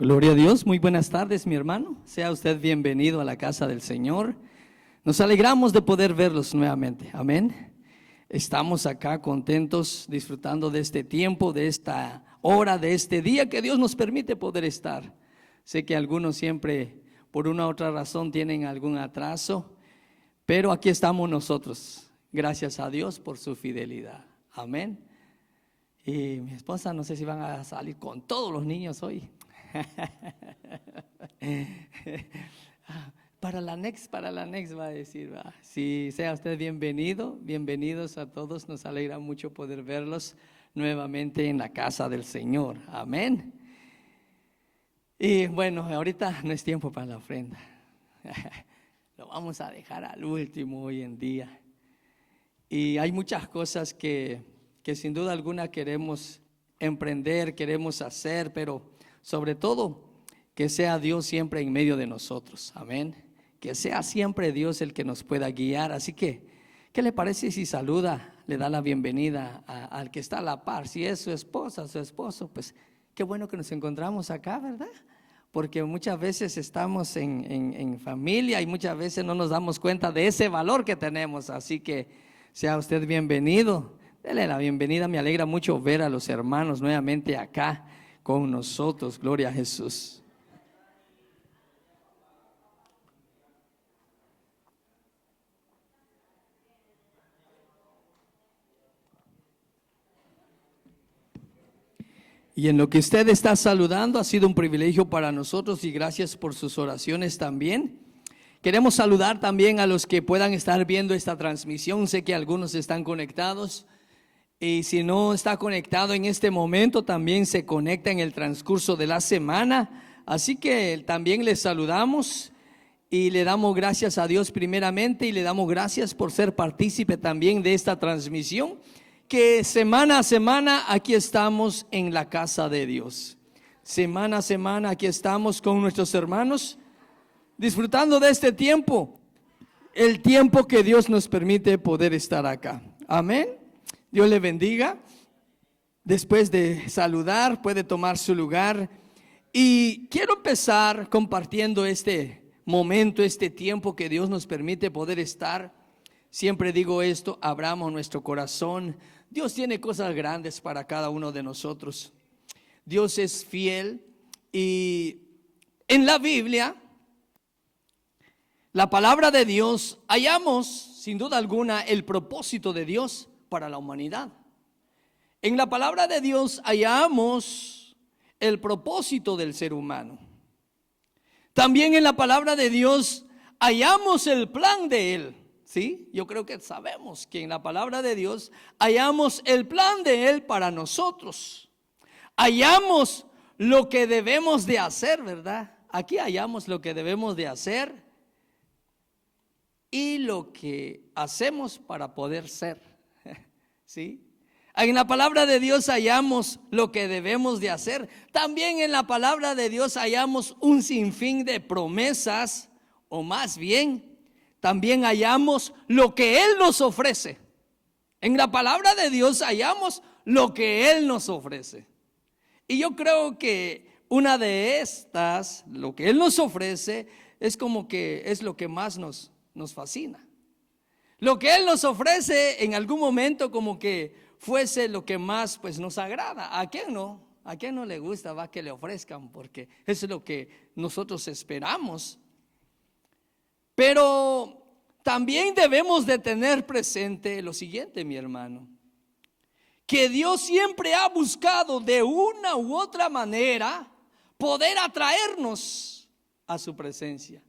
Gloria a Dios, muy buenas tardes, mi hermano. Sea usted bienvenido a la casa del Señor. Nos alegramos de poder verlos nuevamente, amén. Estamos acá contentos, disfrutando de este tiempo, de esta hora, de este día que Dios nos permite poder estar. Sé que algunos siempre, por una u otra razón, tienen algún atraso, pero aquí estamos nosotros. Gracias a Dios por su fidelidad, amén. Y mi esposa, no sé si van a salir con todos los niños hoy. Para la next va a decir, va. Sí, sea usted bienvenido, bienvenidos a todos. Nos alegra mucho poder verlos nuevamente en la casa del Señor, amén. Y bueno, ahorita no es tiempo para la ofrenda. Lo vamos a dejar al último hoy en día. Y hay muchas cosas que sin duda alguna queremos emprender, queremos hacer, pero sobre todo que sea Dios siempre en medio de nosotros, amén. Que sea siempre Dios el que nos pueda guiar. Así que, ¿qué le parece si saluda, le da la bienvenida al que está a la par? Si es su esposa, su esposo, pues qué bueno que nos encontramos acá, ¿verdad? Porque muchas veces estamos en familia y muchas veces no nos damos cuenta de ese valor que tenemos. Así que sea usted bienvenido, dele la bienvenida. Me alegra mucho ver a los hermanos nuevamente acá con nosotros, gloria a Jesús. Y en lo que usted está saludando, ha sido un privilegio para nosotros y gracias por sus oraciones también. Queremos saludar también a los que puedan estar viendo esta transmisión. Sé que algunos están conectados. Y si no está conectado en este momento, también se conecta en el transcurso de la semana. Así que también les saludamos y le damos gracias a Dios primeramente y le damos gracias por ser partícipe también de esta transmisión, que semana a semana aquí estamos en la casa de Dios. Semana a semana aquí estamos con nuestros hermanos, disfrutando de este tiempo, el tiempo que Dios nos permite poder estar acá. Amén. Dios le bendiga. Después de saludar, puede tomar su lugar. Y quiero empezar compartiendo este momento, este tiempo que Dios nos permite poder estar. Siempre digo esto, abramos nuestro corazón. Dios tiene cosas grandes para cada uno de nosotros. Dios es fiel. Y en la Biblia, la palabra de Dios, hallamos sin duda alguna el propósito de Dios para la humanidad. En la palabra de Dios hallamos el propósito del ser humano. También en la palabra de Dios hallamos el plan de Él. ¿Sí? Yo creo que sabemos que en la palabra de Dios hallamos el plan de Él para nosotros. Hallamos lo que debemos de hacer, ¿verdad? Aquí hallamos lo que debemos de hacer y lo que hacemos para poder ser. ¿Sí? En la palabra de Dios hallamos lo que debemos de hacer. También en la palabra de Dios hallamos un sinfín de promesas, o más bien, también hallamos lo que Él nos ofrece. En la palabra de Dios hallamos lo que Él nos ofrece. Y yo creo que una de estas, lo que Él nos ofrece, es como que es lo que más nos fascina. Lo que Él nos ofrece en algún momento como que fuese lo que más pues nos agrada. ¿A quién no? ¿A quién no le gusta va que le ofrezcan? Porque eso es lo que nosotros esperamos. Pero también debemos de tener presente lo siguiente, mi hermano, que Dios siempre ha buscado de una u otra manera poder atraernos a su presencia.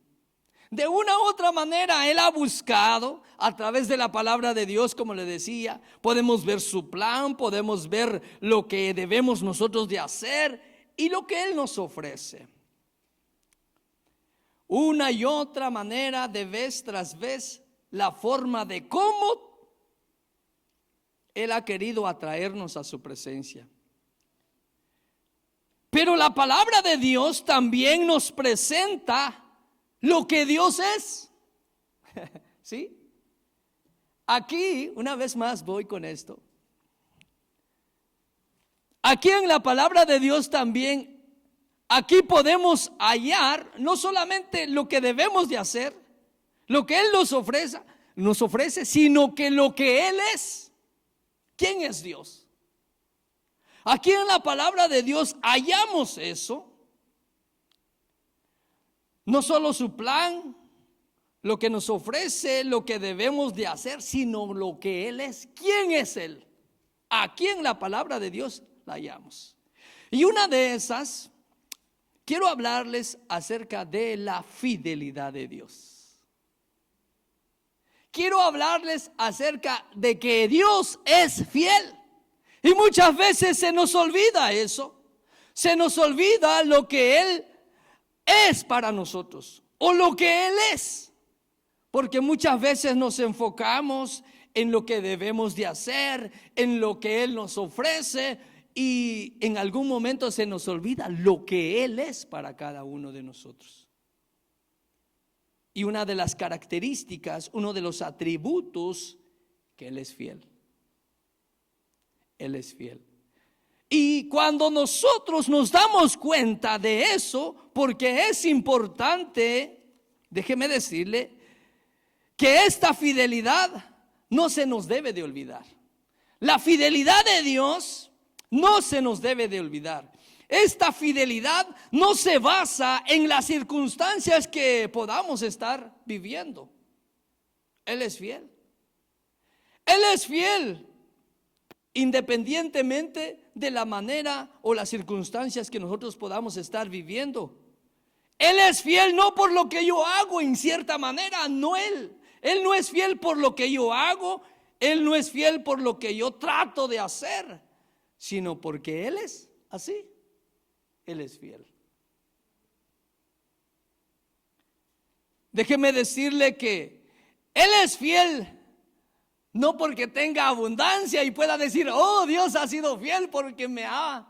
De una u otra manera Él ha buscado a través de la palabra de Dios, como le decía, podemos ver su plan, podemos ver lo que debemos nosotros de hacer y lo que Él nos ofrece. Una y otra manera, de vez tras vez, la forma de cómo Él ha querido atraernos a su presencia. Pero la palabra de Dios también nos presenta lo que Dios es. ¿Sí? Aquí, una vez más voy con esto. Aquí en la palabra de Dios también aquí podemos hallar no solamente lo que debemos de hacer, lo que Él nos ofrece, sino que lo que Él es. ¿Quién es Dios? Aquí en la palabra de Dios hallamos eso. No solo su plan, lo que nos ofrece, lo que debemos de hacer, sino lo que Él es. ¿Quién es Él? Aquí en la palabra de Dios la hallamos. Y una de esas, quiero hablarles acerca de la fidelidad de Dios. Quiero hablarles acerca de que Dios es fiel. Y muchas veces se nos olvida eso. Se nos olvida lo que Él es para nosotros, o lo que Él es, porque muchas veces nos enfocamos en lo que debemos de hacer, en lo que Él nos ofrece, y en algún momento se nos olvida lo que Él es para cada uno de nosotros. Y una de las características, uno de los atributos, que Él es fiel. Él es fiel. Y cuando nosotros nos damos cuenta de eso, porque es importante, déjeme decirle, que esta fidelidad no se nos debe de olvidar. La fidelidad de Dios no se nos debe de olvidar. Esta fidelidad no se basa en las circunstancias que podamos estar viviendo. Él es fiel. Él es fiel. Independientemente de la manera o las circunstancias que nosotros podamos estar viviendo. Él es fiel no por lo que yo hago en cierta manera, no Él. Él no es fiel por lo que yo hago, Él no es fiel por lo que yo trato de hacer, sino porque Él es así. Él es fiel. Déjeme decirle que Él es fiel. No porque tenga abundancia y pueda decir, oh, Dios ha sido fiel porque me ha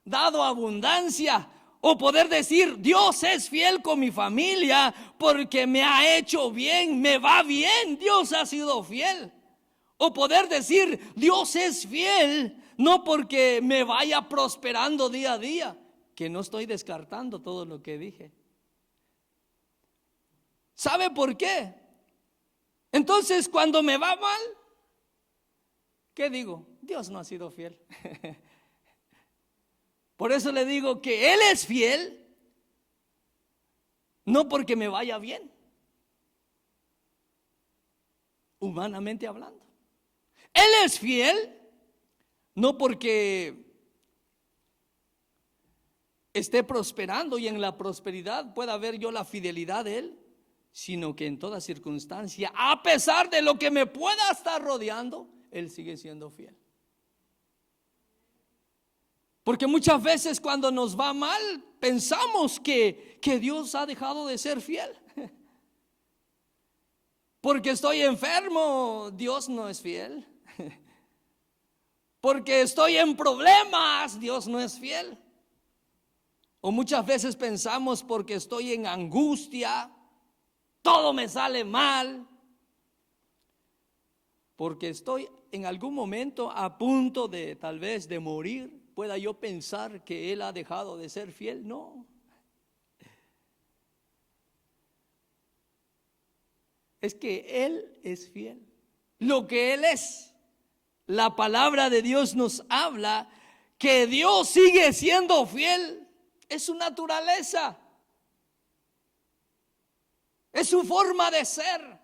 dado abundancia. O poder decir, Dios es fiel con mi familia porque me ha hecho bien, me va bien, Dios ha sido fiel. O poder decir, Dios es fiel no porque me vaya prosperando día a día, que no estoy descartando todo lo que dije. ¿Sabe por qué? Entonces, cuando me va mal, ¿qué digo? Dios no ha sido fiel. Por eso le digo que Él es fiel, no porque me vaya bien, humanamente hablando. Él es fiel, no porque esté prosperando y en la prosperidad pueda ver yo la fidelidad de Él, sino que en toda circunstancia, a pesar de lo que me pueda estar rodeando, Él sigue siendo fiel. Porque muchas veces cuando nos va mal, pensamos que Dios ha dejado de ser fiel. Porque estoy enfermo, Dios no es fiel. Porque estoy en problemas, Dios no es fiel. O muchas veces pensamos porque estoy en angustia, todo me sale mal. Porque estoy en algún momento a punto de tal vez de morir, pueda yo pensar que Él ha dejado de ser fiel. No. Es que Él es fiel. Lo que Él es. La palabra de Dios nos habla que Dios sigue siendo fiel. Es su naturaleza. Es su forma de ser.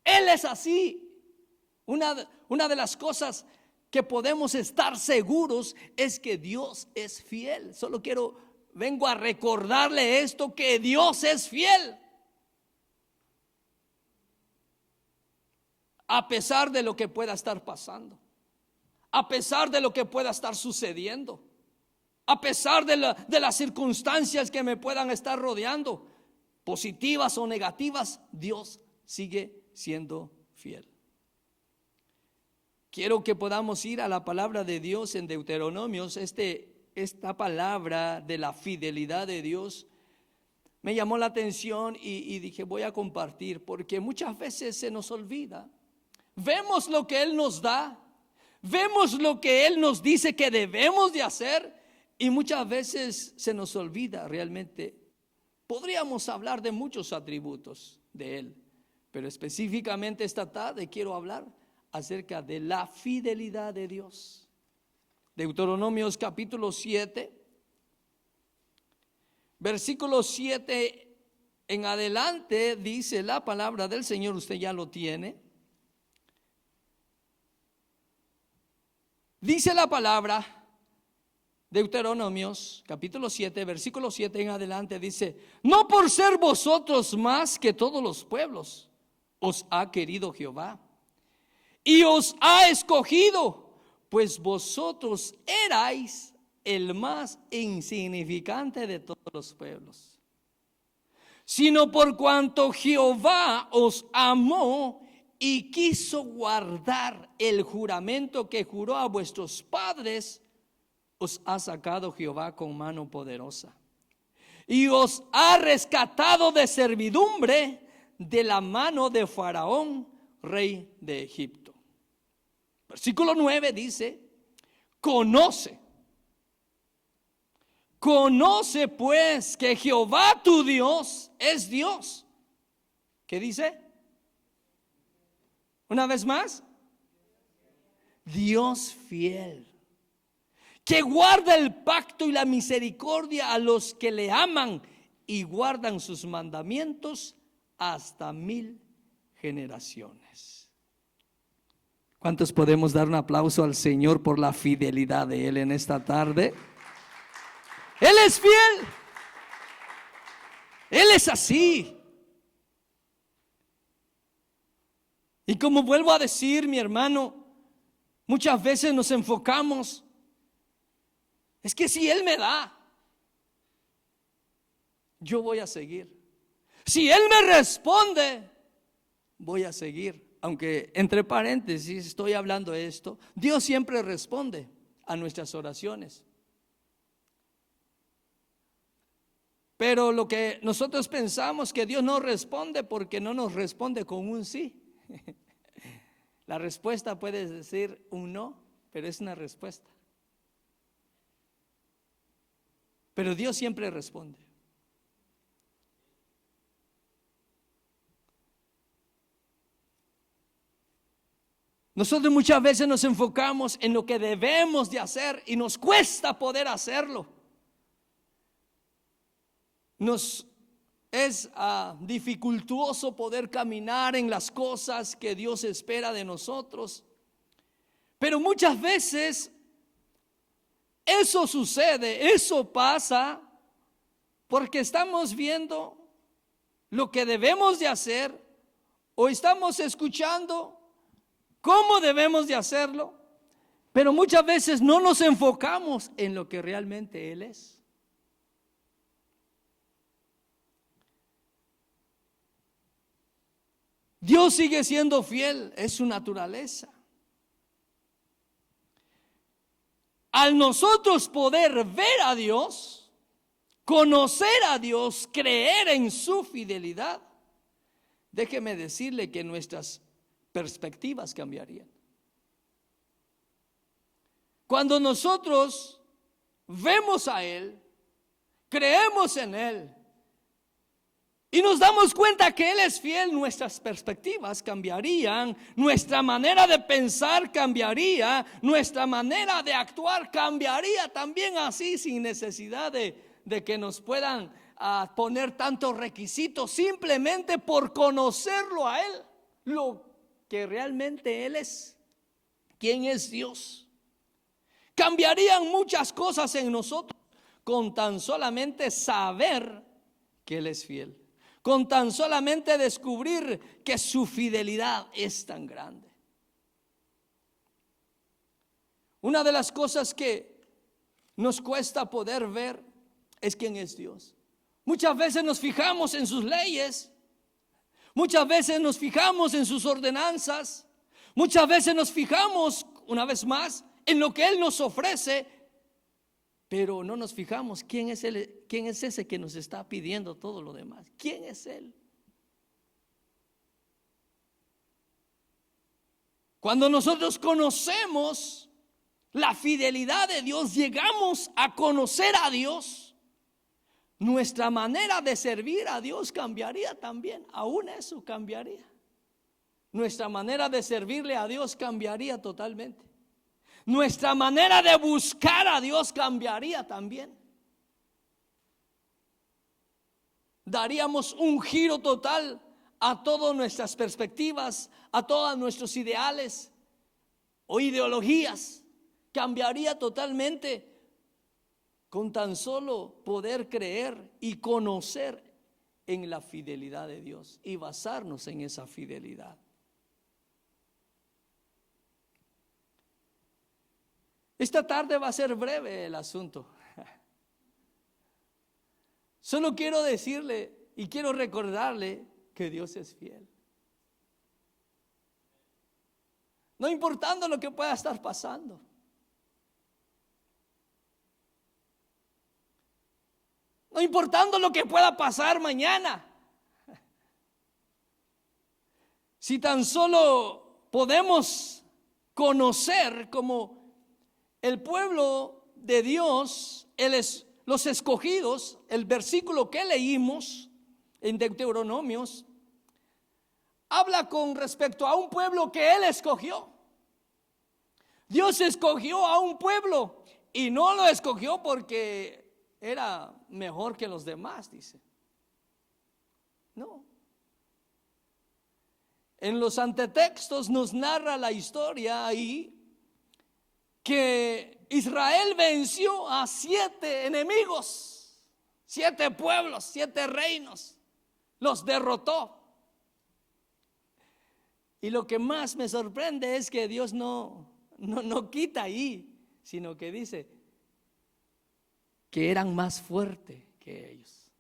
Él es así. Una de las cosas que podemos estar seguros es que Dios es fiel. Solo vengo a recordarle esto, que Dios es fiel. A pesar de lo que pueda estar pasando, a pesar de lo que pueda estar sucediendo, a pesar de las circunstancias que me puedan estar rodeando, positivas o negativas, Dios sigue siendo fiel. Quiero que podamos ir a la palabra de Dios en Deuteronomios. Esta palabra de la fidelidad de Dios me llamó la atención y dije, voy a compartir, porque muchas veces se nos olvida. Vemos lo que Él nos da, vemos lo que Él nos dice que debemos de hacer, Y muchas veces se nos olvida realmente. Podríamos hablar de muchos atributos de Él, pero específicamente esta tarde quiero hablar acerca de la fidelidad de Dios. Deuteronomios capítulo 7, versículo 7 en adelante dice la palabra del Señor, usted ya lo tiene. Dice la palabra, Deuteronomios capítulo 7, versículo 7 en adelante dice: no por ser vosotros más que todos los pueblos, os ha querido Jehová y os ha escogido, pues vosotros erais el más insignificante de todos los pueblos, sino por cuanto Jehová os amó y quiso guardar el juramento que juró a vuestros padres, os ha sacado Jehová con mano poderosa y os ha rescatado de servidumbre de la mano de Faraón, rey de Egipto. Versículo 9 dice: conoce pues que Jehová tu Dios es Dios. ¿Qué dice? Una vez más, Dios fiel, que guarda el pacto y la misericordia a los que le aman y guardan sus mandamientos hasta 1000 generaciones. ¿Cuántos podemos dar un aplauso al Señor por la fidelidad de Él en esta tarde? Él es fiel. Él es así. Y como vuelvo a decir, mi hermano, muchas veces nos enfocamos, es que si Él me da, yo voy a seguir. Si Él me responde, voy a seguir. Aunque entre paréntesis estoy hablando de esto, Dios siempre responde a nuestras oraciones. Pero lo que nosotros pensamos que Dios no responde porque no nos responde con un sí. La respuesta puede decir un no, pero es una respuesta. Pero Dios siempre responde. Nosotros muchas veces nos enfocamos en lo que debemos de hacer y nos cuesta poder hacerlo. Nos es dificultuoso poder caminar en las cosas que Dios espera de nosotros. Pero muchas veces eso sucede, eso pasa porque estamos viendo lo que debemos de hacer o estamos escuchando cómo debemos de hacerlo, pero muchas veces no nos enfocamos en lo que realmente Él es. Dios sigue siendo fiel, es su naturaleza. Al nosotros poder ver a Dios, conocer a Dios, creer en su fidelidad, déjeme decirle que nuestras perspectivas cambiarían. Cuando nosotros vemos a Él, creemos en Él y nos damos cuenta que Él es fiel, nuestras perspectivas cambiarían, nuestra manera de pensar cambiaría, nuestra manera de actuar cambiaría también así, sin necesidad de que nos puedan poner tantos requisitos, simplemente por conocerlo a Él, lo que realmente Él es, quién es Dios. Cambiarían muchas cosas en nosotros con tan solamente saber que Él es fiel, con tan solamente descubrir que su fidelidad es tan grande. Una de las cosas que nos cuesta poder ver es quién es Dios. Muchas veces nos fijamos en sus leyes, muchas veces nos fijamos en sus ordenanzas, muchas veces nos fijamos, una vez más, en lo que Él nos ofrece, pero no nos fijamos quién es Él, quién es ese que nos está pidiendo todo lo demás. ¿Quién es Él? Cuando nosotros conocemos la fidelidad de Dios, llegamos a conocer a Dios, nuestra manera de servir a Dios cambiaría también. Aún eso cambiaría. Nuestra manera de servirle a Dios cambiaría totalmente. Nuestra manera de buscar a Dios cambiaría también. Daríamos un giro total a todas nuestras perspectivas, a todos nuestros ideales o ideologías. Cambiaría totalmente con tan solo poder creer y conocer en la fidelidad de Dios y basarnos en esa fidelidad. Esta tarde va a ser breve el asunto. Solo quiero decirle y quiero recordarle que Dios es fiel. No importando lo que pueda estar pasando. No importando lo que pueda pasar mañana. Si tan solo podemos conocer como el pueblo de Dios, los escogidos, el versículo que leímos en Deuteronomios, habla con respecto a un pueblo que Él escogió. Dios escogió a un pueblo y no lo escogió porque era mejor que los demás, dice. No. En los antetextos nos narra la historia ahí que Israel venció a 7 enemigos, 7 pueblos, 7 reinos, los derrotó. Y lo que más me sorprende es que Dios no quita ahí, sino que dice que eran más fuertes que ellos.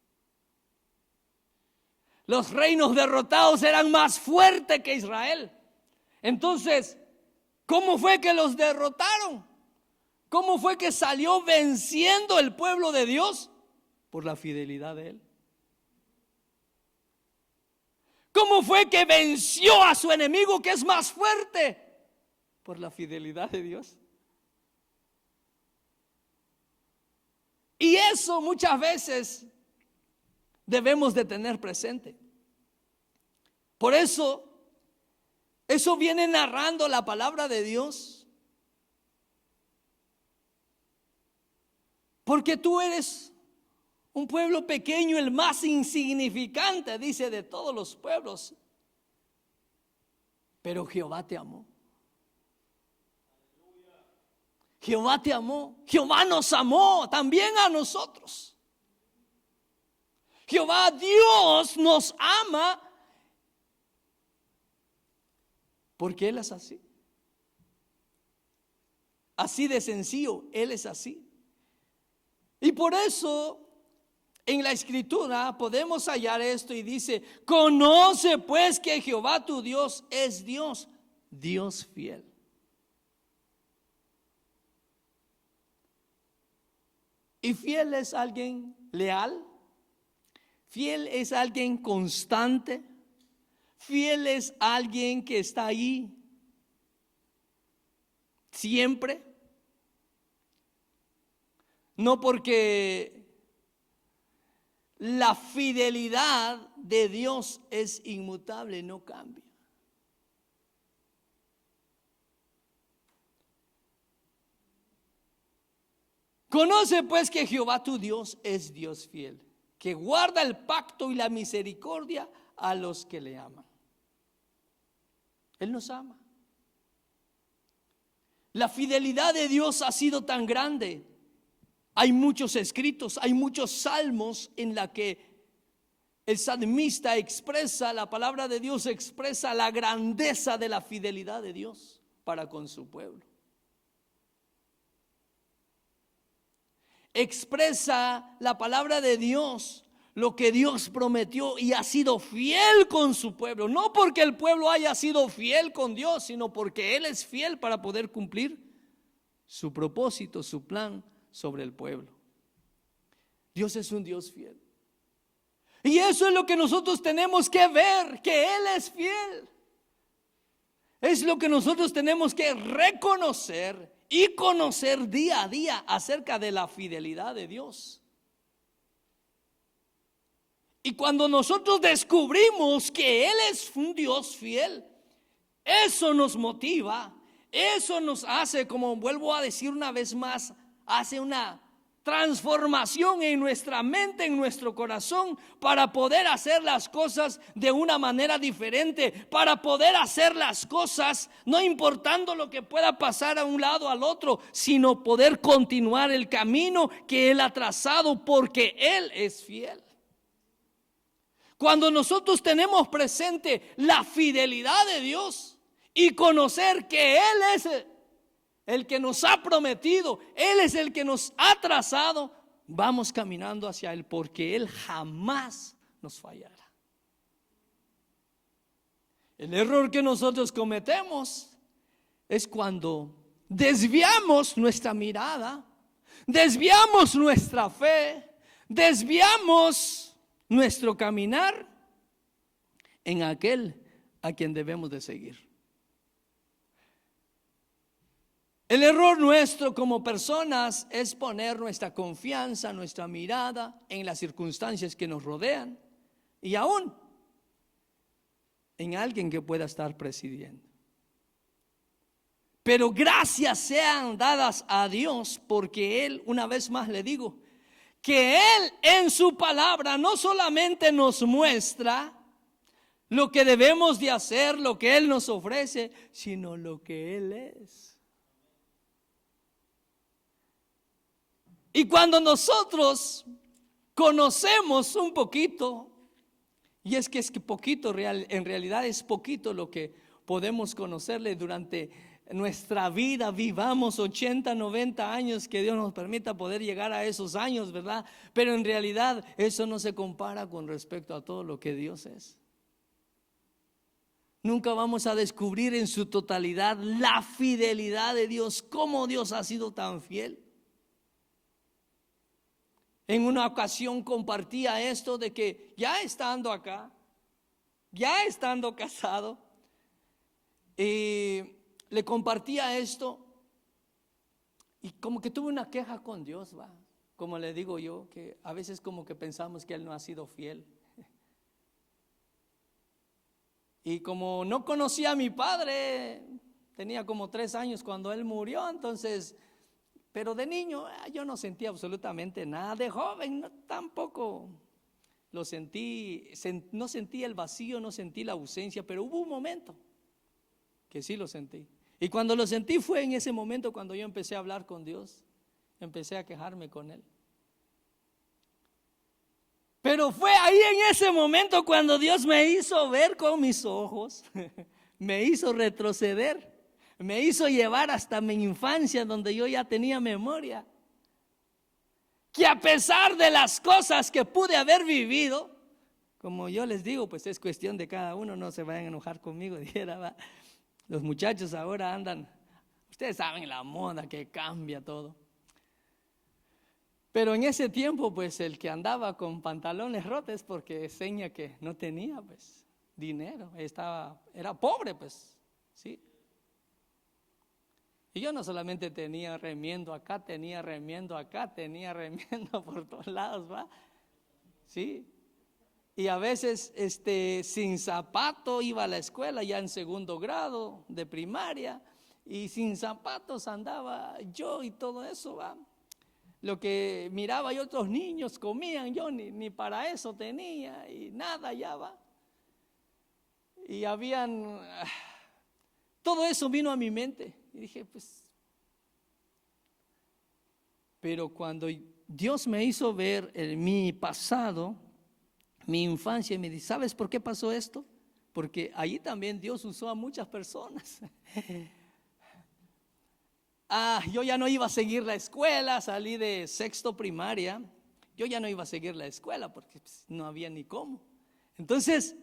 Los reinos derrotados eran más fuertes que Israel. Entonces, ¿cómo fue que los derrotaron? ¿Cómo fue que salió venciendo el pueblo de Dios? Por la fidelidad de Él. ¿Cómo fue que venció a su enemigo que es más fuerte? Por la fidelidad de Dios. Y eso muchas veces debemos de tener presente. Por eso viene narrando la palabra de Dios. Porque tú eres un pueblo pequeño, el más insignificante, dice, de todos los pueblos. Pero Jehová te amó. Jehová te amó. Jehová nos amó también a nosotros. Jehová Dios nos ama porque Él es así. Así de sencillo, Él es así. Y por eso en la escritura podemos hallar esto y dice: conoce pues que Jehová tu Dios es Dios, Dios fiel. Y fiel es alguien leal, fiel es alguien constante, fiel es alguien que está ahí siempre. No porque la fidelidad de Dios es inmutable, no cambia. Conoce pues que Jehová tu Dios es Dios fiel, que guarda el pacto y la misericordia a los que le aman. Él nos ama. La fidelidad de Dios ha sido tan grande. Hay muchos escritos, hay muchos salmos en la que el salmista expresa, la palabra de Dios expresa la grandeza de la fidelidad de Dios para con su pueblo. Expresa la palabra de Dios lo que Dios prometió y ha sido fiel con su pueblo. No porque el pueblo haya sido fiel con Dios, sino porque Él es fiel para poder cumplir su propósito, su plan sobre el pueblo. Dios es un Dios fiel. Y eso es lo que nosotros tenemos que ver, que Él es fiel. Es lo que nosotros tenemos que reconocer y conocer día a día acerca de la fidelidad de Dios. Y cuando nosotros descubrimos que Él es un Dios fiel, eso nos motiva, eso nos hace, como vuelvo a decir una vez más, hace una transformación en nuestra mente, en nuestro corazón, para poder hacer las cosas de una manera diferente, para poder hacer las cosas no importando lo que pueda pasar a un lado al otro, sino poder continuar el camino que Él ha trazado, porque Él es fiel. Cuando nosotros tenemos presente la fidelidad de Dios y conocer que Él es el que nos ha prometido, Él es el que nos ha trazado, vamos caminando hacia Él, porque Él jamás nos fallará. El error que nosotros cometemos es cuando desviamos nuestra mirada, desviamos nuestra fe, desviamos nuestro caminar en aquel a quien debemos de seguir. El error nuestro como personas es poner nuestra confianza, nuestra mirada en las circunstancias que nos rodean y aún en alguien que pueda estar presidiendo. Pero gracias sean dadas a Dios, porque Él, una vez más le digo, que Él en su palabra no solamente nos muestra lo que debemos de hacer, lo que Él nos ofrece, sino lo que Él es. Y cuando nosotros conocemos un poquito, y es que poquito, en realidad es poquito lo que podemos conocerle durante nuestra vida, vivamos 80, 90 años, que Dios nos permita poder llegar a esos años, ¿verdad? Pero en realidad eso no se compara con respecto a todo lo que Dios es. Nunca vamos a descubrir en su totalidad la fidelidad de Dios, cómo Dios ha sido tan fiel. En una ocasión compartía esto de que ya estando acá, ya estando casado, le compartía esto y como que tuve una queja con Dios, va. Como le digo yo, que a veces como que pensamos que Él no ha sido fiel. Y como no conocía a mi padre, tenía como 3 años cuando él murió, entonces, pero de niño yo no sentía absolutamente nada, de joven no, tampoco lo sentí, no sentí el vacío, no sentí la ausencia, pero hubo un momento que sí lo sentí. Y cuando lo sentí fue en ese momento cuando yo empecé a hablar con Dios, empecé a quejarme con Él. Pero fue ahí en ese momento cuando Dios me hizo ver con mis ojos, me hizo retroceder, me hizo llevar hasta mi infancia donde yo ya tenía memoria. Que a pesar de las cosas que pude haber vivido, como yo les digo, pues es cuestión de cada uno, no se vayan a enojar conmigo, dijera, va. Los muchachos ahora andan, ustedes saben la moda que cambia todo. Pero en ese tiempo, pues el que andaba con pantalones rotos porque seña que no tenía, pues, dinero, era pobre, pues, sí. Y yo no solamente tenía remiendo acá, tenía remiendo acá, tenía remiendo por todos lados, ¿va? Sí. Y a veces, sin zapato iba a la escuela ya en 2º grado de primaria y sin zapatos andaba yo y todo eso, ¿va? Lo que miraba y otros niños comían, yo ni para eso tenía y nada ya va. Y todo eso vino a mi mente y dije, pues, pero cuando Dios me hizo ver mi pasado, mi infancia, y me dice, ¿sabes por qué pasó esto? Porque allí también Dios usó a muchas personas. Yo ya no iba a seguir la escuela, salí de 6º primaria, yo ya no iba a seguir la escuela porque pues, no había ni cómo. Entonces,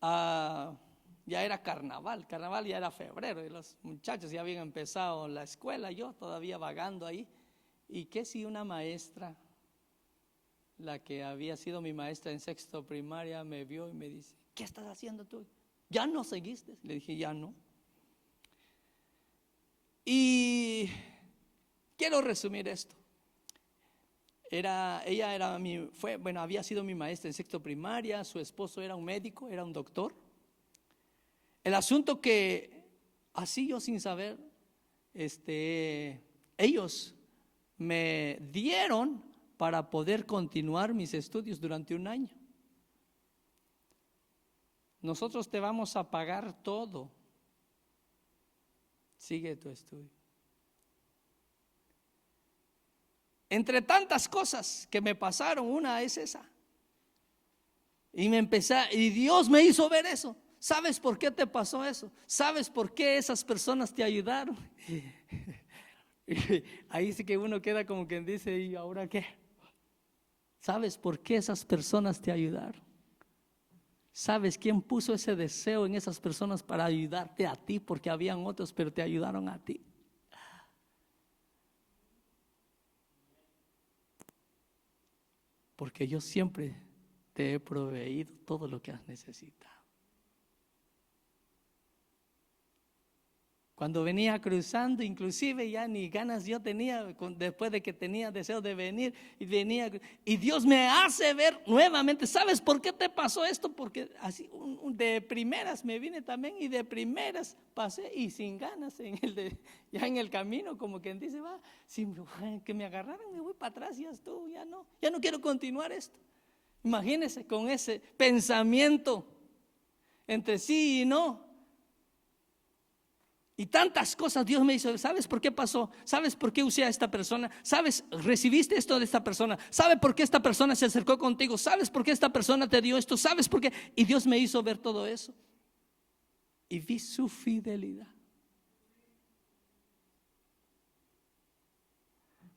ya era carnaval ya era febrero y los muchachos ya habían empezado la escuela, yo todavía vagando ahí. ¿Y qué si una maestra, la que había sido mi maestra en 6º primaria, me vio y me dice, ¿qué estás haciendo tú? ¿Ya no seguiste? Le dije, ya no. Y quiero resumir esto. Había sido mi maestra en sexto primaria, su esposo era un médico, era un doctor. El asunto que, así yo sin saber, ellos me dieron para poder continuar mis estudios durante un año. Nosotros te vamos a pagar todo. Sigue tu estudio. Entre tantas cosas que me pasaron, una es esa. Y Dios me hizo ver eso. ¿Sabes por qué te pasó eso? ¿Sabes por qué esas personas te ayudaron? Ahí sí que uno queda como quien dice, ¿y ahora qué? ¿Sabes por qué esas personas te ayudaron? ¿Sabes quién puso ese deseo en esas personas para ayudarte a ti? Porque habían otros, pero te ayudaron a ti. Porque yo siempre te he proveído todo lo que has necesitado. Cuando venía cruzando, inclusive ya ni ganas yo tenía, después de que tenía deseo de venir, y Dios me hace ver nuevamente. ¿Sabes por qué te pasó esto? Porque así de primeras me vine también, y de primeras pasé, y sin ganas ya en el camino, como quien dice, va, sin que me agarraran, me voy para atrás, ya estuvo, ya no quiero continuar esto. Imagínense con ese pensamiento entre sí y no. Y tantas cosas Dios me hizo. ¿Sabes por qué pasó? ¿Sabes por qué usé a esta persona? ¿Sabes? Recibiste esto de esta persona. ¿Sabes por qué esta persona se acercó contigo? ¿Sabes por qué esta persona te dio esto? ¿Sabes por qué? Y Dios me hizo ver todo eso. Y vi su fidelidad.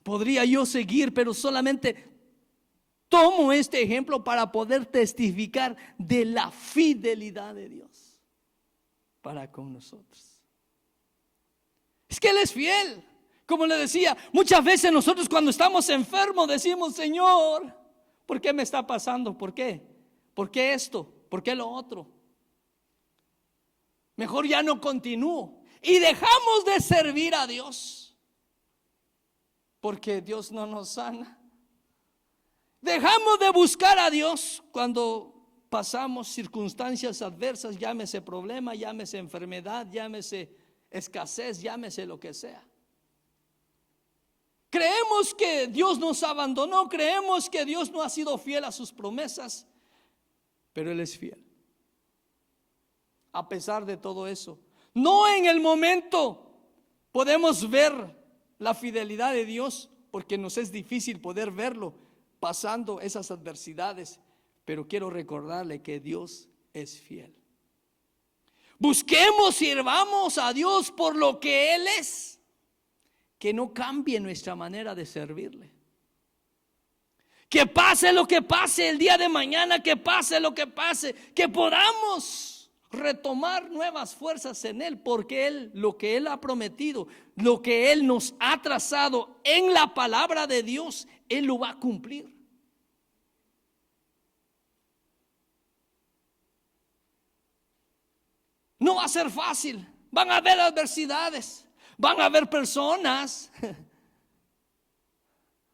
Podría yo seguir, pero solamente tomo este ejemplo para poder testificar de la fidelidad de Dios para con nosotros. Es que Él es fiel. Como le decía, muchas veces nosotros cuando estamos enfermos decimos, Señor, ¿por qué me está pasando? ¿Por qué? ¿Por qué esto? ¿Por qué lo otro? Mejor ya no continúo. Y dejamos de servir a Dios porque Dios no nos sana. Dejamos de buscar a Dios cuando pasamos circunstancias adversas, llámese problema, llámese enfermedad, llámese escasez, llámese lo que sea. Creemos que Dios nos abandonó, creemos que Dios no ha sido fiel a sus promesas, pero Él es fiel. A pesar de todo eso, no en el momento podemos ver la fidelidad de Dios, porque nos es difícil poder verlo pasando esas adversidades, pero quiero recordarle que Dios es fiel. Busquemos, sirvamos a Dios por lo que Él es. Que no cambie nuestra manera de servirle. Que pase lo que pase el día de mañana, que pase lo que pase, que podamos retomar nuevas fuerzas en Él, porque Él, lo que Él ha prometido, lo que Él nos ha trazado en la palabra de Dios, Él lo va a cumplir. No va a ser fácil. Van a haber adversidades. Van a haber personas.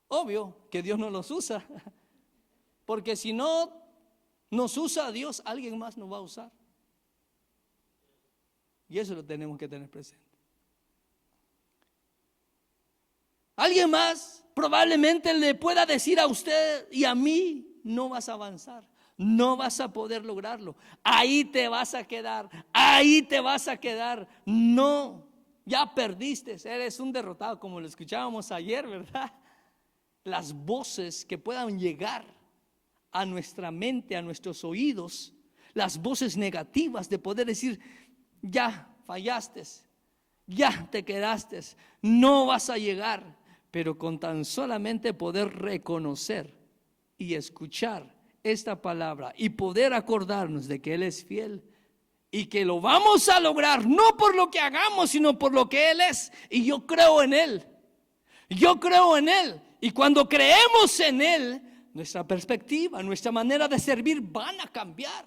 Obvio que Dios no los usa. Porque si no nos usa a Dios, alguien más nos va a usar. Y eso lo tenemos que tener presente. Alguien más probablemente le pueda decir a usted y a mí, no vas a avanzar. No vas a poder lograrlo. Ahí te vas a quedar. Ahí te vas a quedar. No, ya perdiste. Eres un derrotado, como lo escuchábamos ayer, ¿verdad? Las voces que puedan llegar a nuestra mente, a nuestros oídos, las voces negativas de poder decir, ya fallaste, ya te quedaste, no vas a llegar. Pero con tan solamente poder reconocer y escuchar esta palabra y poder acordarnos de que Él es fiel y que lo vamos a lograr no por lo que hagamos, sino por lo que Él es. Y yo creo en Él. Yo creo en Él. Y cuando creemos en Él, nuestra perspectiva, nuestra manera de servir van a cambiar.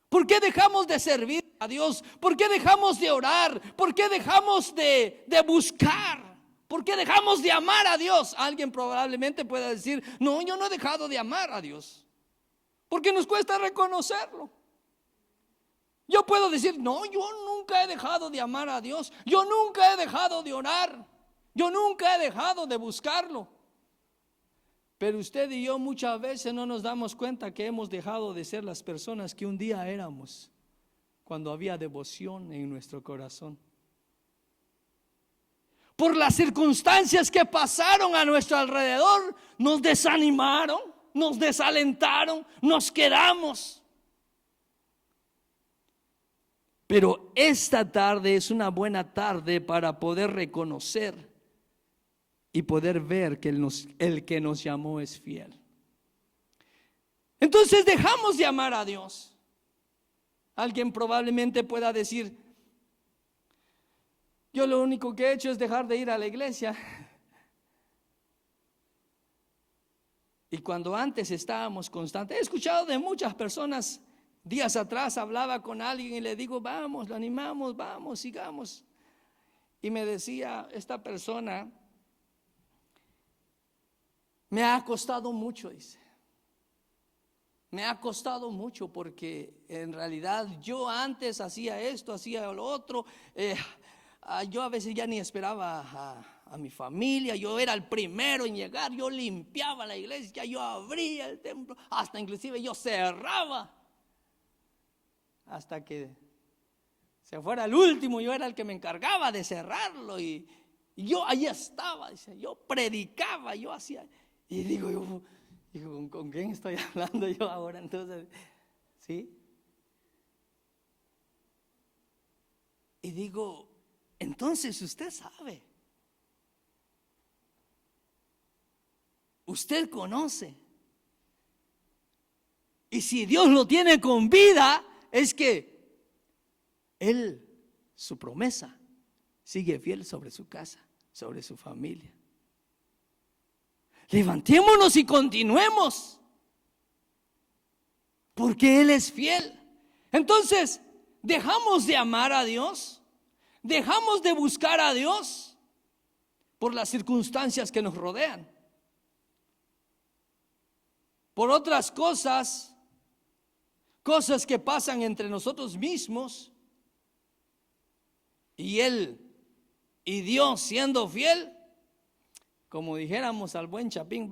¿Por qué dejamos de servir a Dios? ¿Por qué dejamos de orar? ¿Por qué dejamos de buscar? ¿Por qué dejamos de amar a Dios? Alguien probablemente pueda decir, no, yo no he dejado de amar a Dios, porque nos cuesta reconocerlo. Yo puedo decir, no, yo nunca he dejado de amar a Dios. Yo nunca he dejado de orar. Yo nunca he dejado de buscarlo. Pero usted y yo muchas veces no nos damos cuenta que hemos dejado de ser las personas que un día éramos, cuando había devoción en nuestro corazón. Por las circunstancias que pasaron a nuestro alrededor, nos desanimaron, nos desalentaron, nos quedamos. Pero esta tarde es una buena tarde para poder reconocer y poder ver que el que nos llamó es fiel. Entonces dejamos de amar a Dios. Alguien probablemente pueda decir, yo lo único que he hecho es dejar de ir a la iglesia. Y cuando antes estábamos constantes, he escuchado de muchas personas. Días atrás hablaba con alguien y le digo, vamos, lo animamos, vamos, sigamos. Y me decía esta persona, me ha costado mucho, dice. Me ha costado mucho porque en realidad yo antes hacía esto, hacía lo otro. Yo a veces ya ni esperaba a mi familia. Yo era el primero en llegar. Yo limpiaba la iglesia, yo abría el templo, hasta inclusive yo cerraba. Hasta que se fuera el último, yo era el que me encargaba de cerrarlo. Y yo ahí estaba, dice, yo predicaba, yo hacía. Y digo, ¿con quién estoy hablando yo ahora? Entonces, ¿sí? Y digo, entonces usted sabe, usted conoce. Y si Dios lo tiene con vida, es que Él, su promesa, sigue fiel sobre su casa, sobre su familia. Levantémonos y continuemos, porque Él es fiel. Entonces, dejamos de amar a Dios, dejamos de buscar a Dios por las circunstancias que nos rodean, por otras cosas que pasan entre nosotros mismos. Y Él y Dios, siendo fiel, como dijéramos al buen Chapín,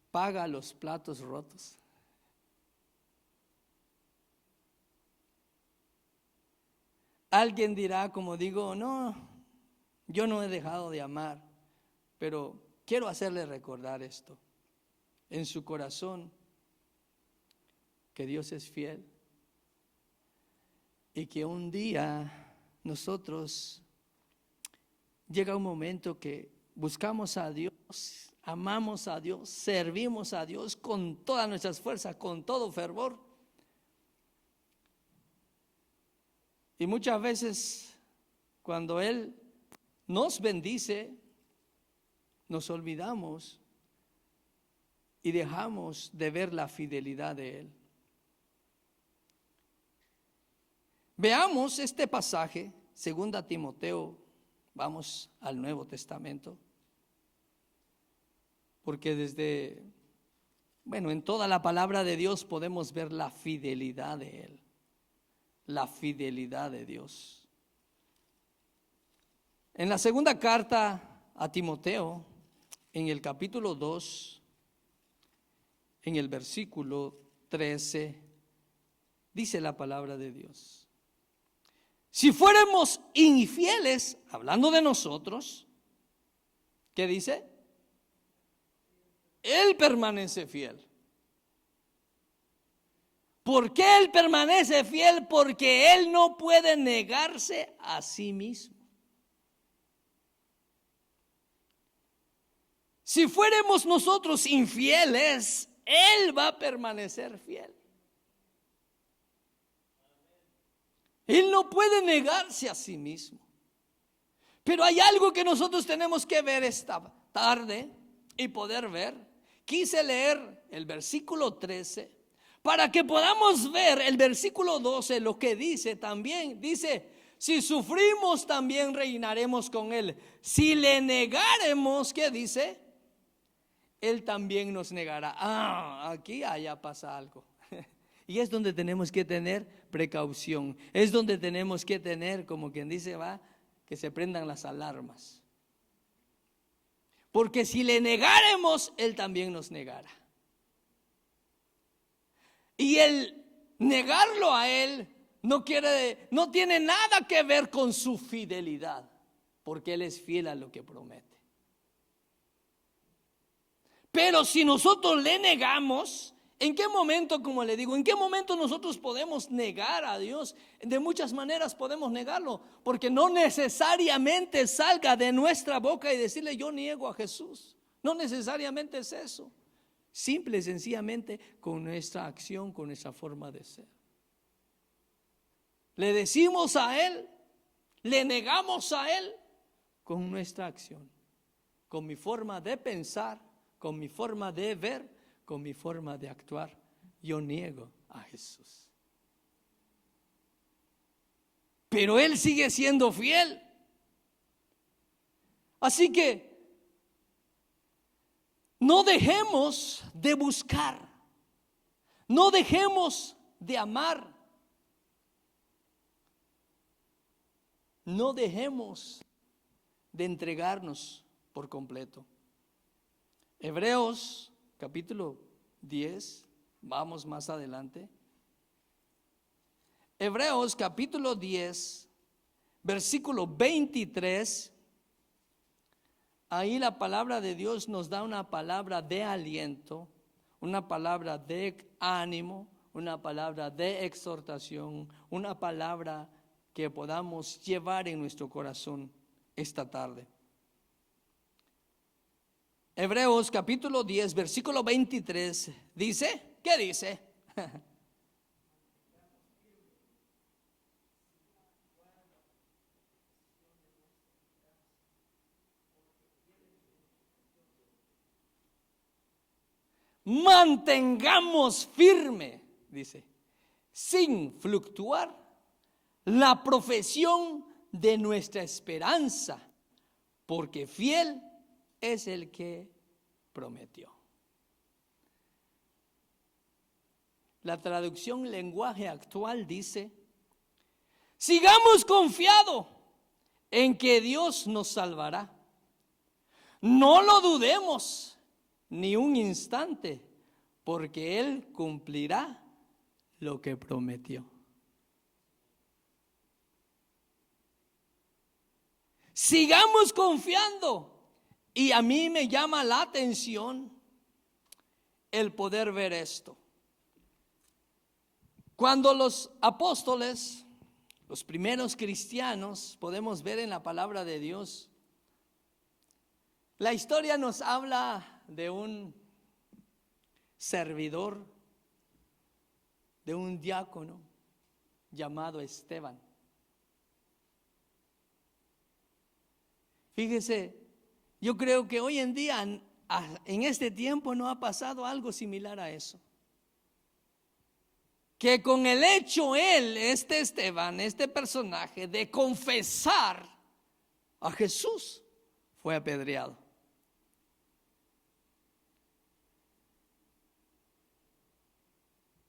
paga los platos rotos. Alguien dirá, como digo, no, yo no he dejado de amar, pero quiero hacerle recordar esto en su corazón, que Dios es fiel y que un día nosotros llega un momento que buscamos a Dios, amamos a Dios, servimos a Dios con todas nuestras fuerzas, con todo fervor. Y muchas veces cuando Él nos bendice, nos olvidamos y dejamos de ver la fidelidad de Él. Veamos este pasaje, 2 Timoteo, vamos al Nuevo Testamento, porque en toda la palabra de Dios podemos ver la fidelidad de Él, la fidelidad de Dios. En la segunda carta a Timoteo, en el capítulo 2, en el versículo 13, dice la palabra de Dios: si fuéramos infieles, hablando de nosotros, ¿qué dice? Él permanece fiel. ¿Por qué Él permanece fiel? Porque Él no puede negarse a sí mismo. Si fuéramos nosotros infieles, Él va a permanecer fiel. Él no puede negarse a sí mismo. Pero hay algo que nosotros tenemos que ver esta tarde y poder ver. Quise leer el versículo 13 para que podamos ver el versículo 12, lo que dice también. Dice, si sufrimos también reinaremos con Él. Si le negaremos, ¿qué dice? Él también nos negará. Aquí allá pasa algo. Y es donde tenemos que tener precaución. Es donde tenemos que tener, como quien dice, que se prendan las alarmas. Porque si le negaremos, Él también nos negará. Y el negarlo a Él no tiene nada que ver con su fidelidad, porque Él es fiel a lo que promete. Pero si nosotros le negamos, ¿en qué momento, como le digo, en qué momento nosotros podemos negar a Dios? De muchas maneras podemos negarlo, porque no necesariamente salga de nuestra boca y decirle yo niego a Jesús. No necesariamente es eso. Simple y sencillamente con nuestra acción, con nuestra forma de ser. Le decimos a Él, le negamos a Él con nuestra acción, con mi forma de pensar, con mi forma de ver, con mi forma de actuar. Yo niego a Jesús. Pero Él sigue siendo fiel. Así que no dejemos de buscar, no dejemos de amar, no dejemos de entregarnos por completo. Hebreos capítulo 10, vamos más adelante. Hebreos capítulo 10, versículo 23. Ahí la palabra de Dios nos da una palabra de aliento, una palabra de ánimo, una palabra de exhortación, una palabra que podamos llevar en nuestro corazón esta tarde. Hebreos capítulo 10, versículo 23 dice, ¿qué dice? Mantengamos firme, dice, sin fluctuar, la profesión de nuestra esperanza, porque fiel es el que prometió. La traducción lenguaje actual dice, sigamos confiados en que Dios nos salvará. No lo dudemos ni un instante, porque Él cumplirá lo que prometió. Sigamos confiando. Y a mí me llama la atención el poder ver esto. Cuando los apóstoles, los primeros cristianos, podemos ver en la palabra de Dios, la historia nos habla de un servidor, de un diácono llamado Esteban. Fíjese, yo creo que hoy en día, en este tiempo, no ha pasado algo similar a eso. Que con el hecho Esteban, este personaje, de confesar a Jesús, fue apedreado.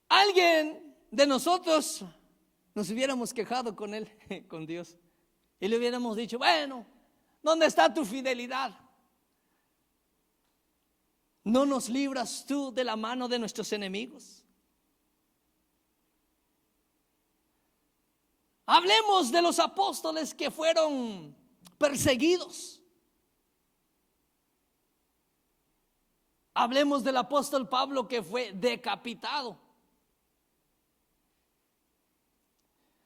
Alguien de nosotros nos hubiéramos quejado con él, con Dios, y le hubiéramos dicho, bueno, ¿dónde está tu fidelidad? ¿No nos libras tú de la mano de nuestros enemigos? Hablemos de los apóstoles que fueron perseguidos. Hablemos del apóstol Pablo que fue decapitado.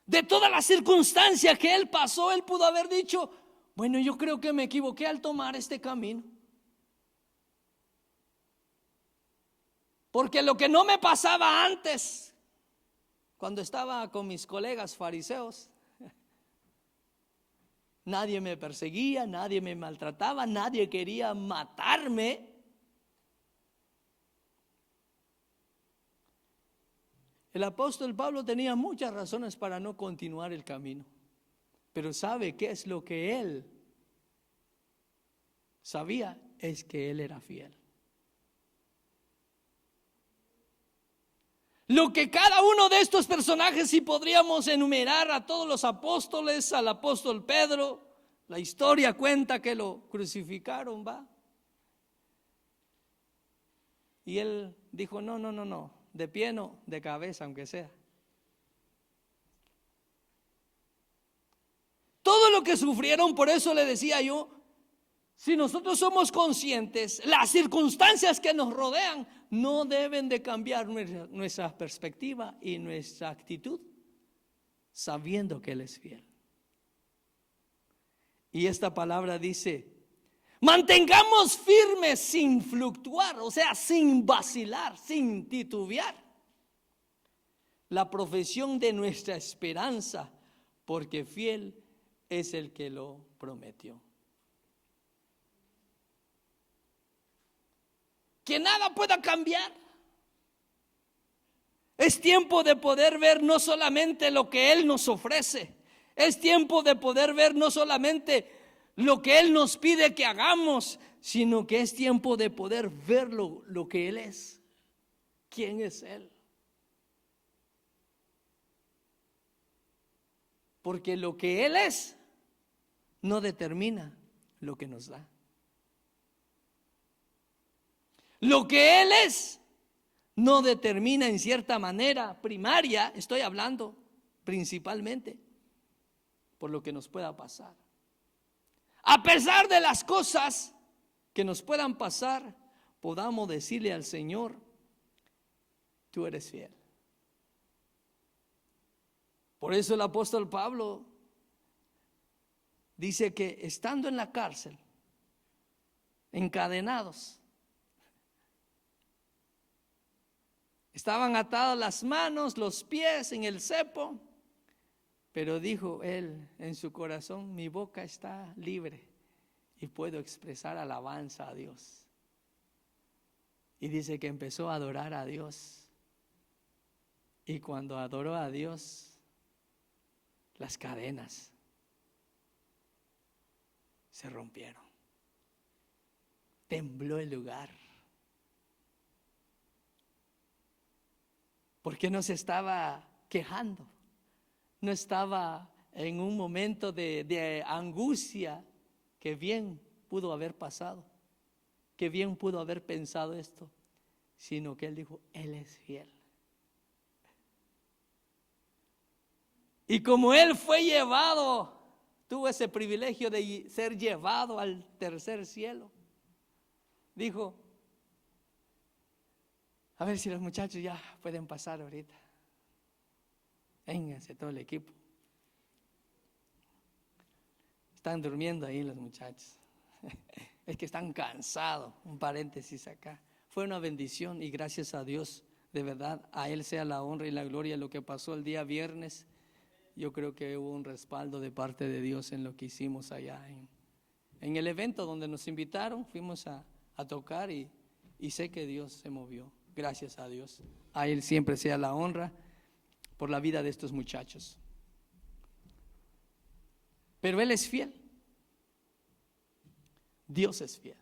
De todas las circunstancias que él pasó, él pudo haber dicho, bueno, yo creo que me equivoqué al tomar este camino. Porque lo que no me pasaba antes, cuando estaba con mis colegas fariseos, nadie me perseguía, nadie me maltrataba, nadie quería matarme. El apóstol Pablo tenía muchas razones para no continuar el camino, pero ¿sabe qué es lo que él sabía? Es que él era fiel. Lo que cada uno de estos personajes, si podríamos enumerar a todos los apóstoles, al apóstol Pedro, la historia cuenta que lo crucificaron, ¿va? Y él dijo, no, de pie no, de cabeza aunque sea. Todo lo que sufrieron, por eso le decía yo, si nosotros somos conscientes, las circunstancias que nos rodean no deben de cambiar nuestra perspectiva y nuestra actitud, sabiendo que Él es fiel. Y esta palabra dice, mantengamos firmes sin fluctuar, o sea, sin vacilar, sin titubear, la profesión de nuestra esperanza, porque fiel es el que lo prometió. Que nada pueda cambiar. Es tiempo de poder ver no solamente lo que Él nos ofrece, es tiempo de poder ver no solamente lo que Él nos pide que hagamos, sino que es tiempo de poder ver lo que Él es. ¿Quién es Él? Porque lo que Él es no determina lo que nos da. Lo que Él es no determina en cierta manera primaria, estoy hablando principalmente por lo que nos pueda pasar. A pesar de las cosas que nos puedan pasar, podamos decirle al Señor, tú eres fiel. Por eso el apóstol Pablo dice que estando en la cárcel, encadenados, estaban atadas las manos, los pies en el cepo, pero dijo él en su corazón, mi boca está libre y puedo expresar alabanza a Dios. Y dice que empezó a adorar a Dios. Y cuando adoró a Dios, las cadenas se rompieron. Tembló el lugar. Porque no se estaba quejando, no estaba en un momento de angustia, que bien pudo haber pasado, que bien pudo haber pensado esto, sino que él dijo, Él es fiel. Y como él fue llevado, tuvo ese privilegio de ser llevado al tercer cielo, dijo, a ver si los muchachos ya pueden pasar ahorita. Vénganse todo el equipo. Están durmiendo ahí los muchachos. Es que están cansados. Un paréntesis acá. Fue una bendición y gracias a Dios, de verdad, a Él sea la honra y la gloria. Lo que pasó el día viernes, yo creo que hubo un respaldo de parte de Dios en lo que hicimos allá. En el evento donde nos invitaron, fuimos a tocar y sé que Dios se movió. Gracias a Dios. A Él siempre sea la honra por la vida de estos muchachos. Pero Él es fiel. Dios es fiel.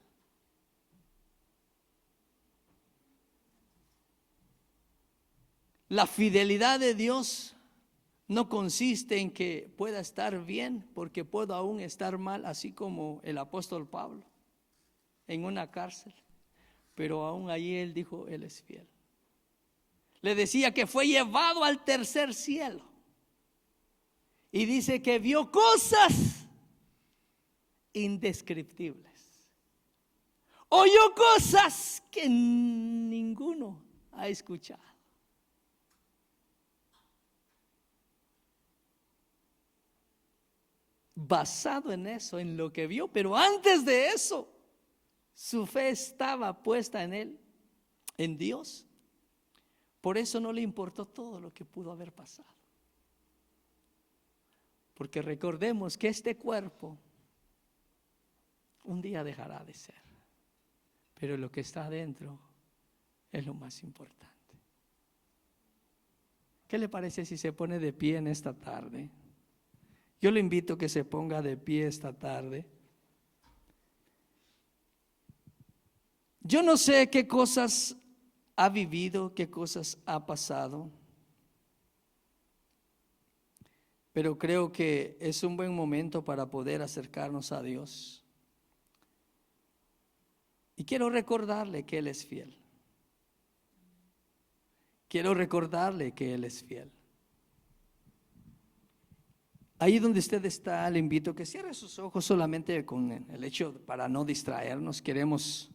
La fidelidad de Dios no consiste en que pueda estar bien, porque puedo aún estar mal, así como el apóstol Pablo en una cárcel. Pero aún allí él dijo, Él es fiel. Le decía que fue llevado al tercer cielo. Y dice que vio cosas indescriptibles. Oyó cosas que ninguno ha escuchado. Basado en eso, en lo que vio, pero antes de eso, su fe estaba puesta en Él, en Dios. Por eso no le importó todo lo que pudo haber pasado. Porque recordemos que este cuerpo un día dejará de ser. Pero lo que está adentro es lo más importante. ¿Qué le parece si se pone de pie en esta tarde? Yo le invito a que se ponga de pie esta tarde. Yo no sé qué cosas ha vivido, qué cosas ha pasado, pero creo que es un buen momento para poder acercarnos a Dios. Y quiero recordarle que Él es fiel. Quiero recordarle que Él es fiel. Ahí donde usted está, le invito a que cierre sus ojos solamente con el hecho para no distraernos. Queremos